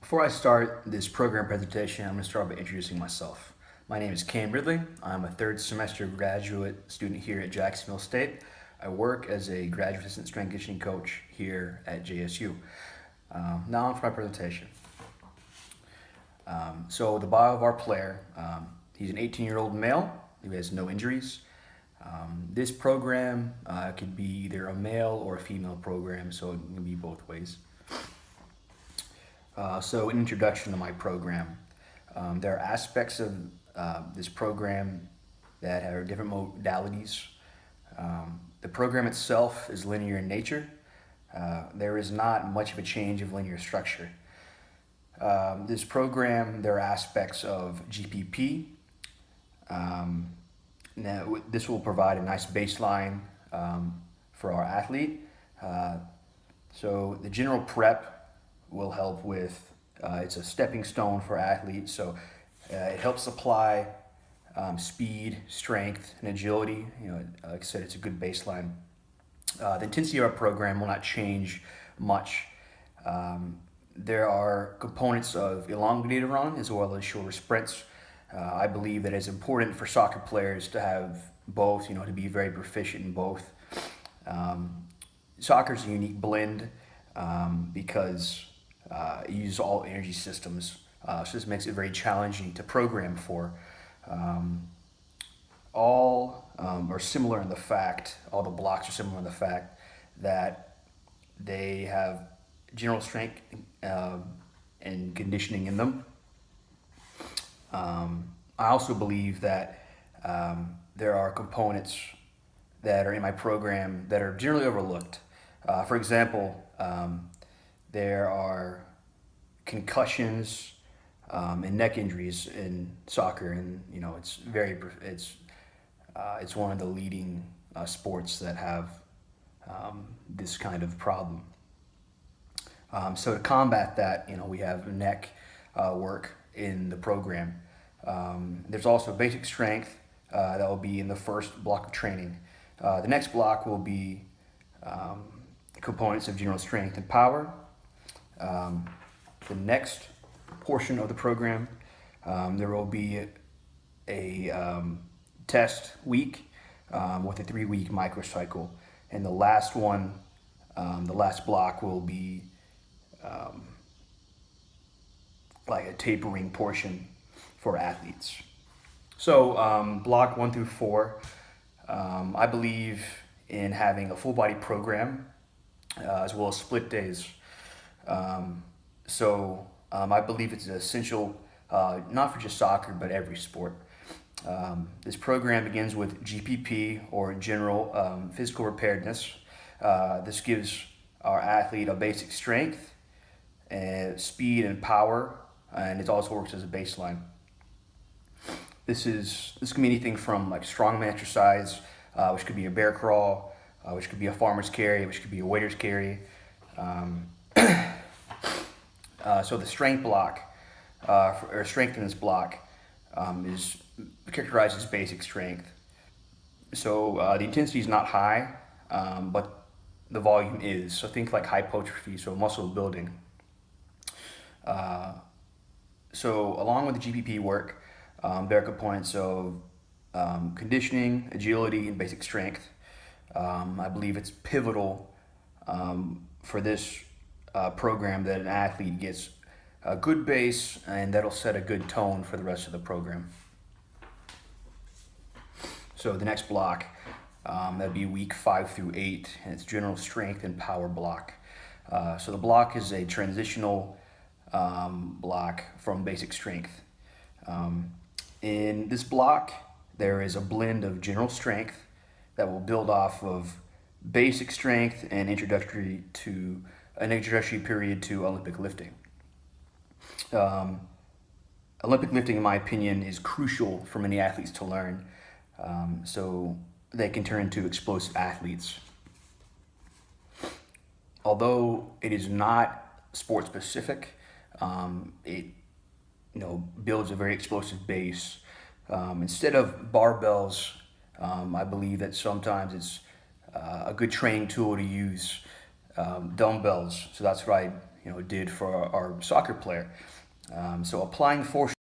Before I start this program presentation, I'm going to start by introducing myself. My name is Cam Ridley. I'm a third semester graduate student here at Jacksonville State. I work as a graduate assistant strength and conditioning coach here at JSU. Now on to my presentation. So the bio of our player, he's an 18-year-old male who has no injuries. This program could be either a male or a female program, so it can be both ways. So an introduction to my program. There are aspects of this program that are different modalities. The program itself is linear in nature. There is not much of a change of linear structure. This program, there are aspects of GPP. Now, this will provide a nice baseline for our athlete. So the general prep will help with, it's a stepping stone for athletes, so it helps apply speed, strength, and agility. Like I said, it's a good baseline. The intensity of our program will not change much. There are components of elongated run as well as shorter sprints. I believe that it's important for soccer players to have both, to be very proficient in both. Soccer is a unique blend because it uses all energy systems, so this makes it very challenging to program for. All are similar in the fact, all the blocks are similar in the fact that they have general strength and conditioning in them. I also believe that there are components that are in my program that are generally overlooked. For example, there are concussions and neck injuries in soccer, and it's one of the leading sports that have this kind of problem. So to combat that, we have neck work in the program. There's also basic strength that will be in the first block of training. The next block will be components of general strength and power. The next portion of the program, there will be a test week with a 3-week microcycle. And the last one, the last block will be like a tapering portion for athletes. So block 1 through 4, I believe in having a full body program as well as split days. I believe it's essential, not for just soccer, but every sport. This program begins with GPP, or general physical preparedness. This gives our athlete a basic strength, and speed and power, and it also works as a baseline. This can be anything from like strongman exercise, which could be a bear crawl, which could be a farmer's carry, which could be a waiter's carry. So the strength block, or strength in this block, is characterized as basic strength. So the intensity is not high, but the volume is. So think like hypertrophy, so muscle building. So along with the GPP work, there are components of conditioning, agility, and basic strength. I believe it's pivotal for this program that an athlete gets a good base, and that'll set a good tone for the rest of the program. So the next block, that'd be week 5 through 8, and it's general strength and power block. So the block is a transitional block from basic strength. In this block, there is a blend of general strength that will build off of basic strength and an introductory period to Olympic lifting. Olympic lifting, in my opinion, is crucial for many athletes to learn, so they can turn into explosive athletes. Although it is not sport specific, it builds a very explosive base. Instead of barbells, I believe that sometimes it's a good training tool to use dumbbells. So that's what I did for our soccer player. So applying force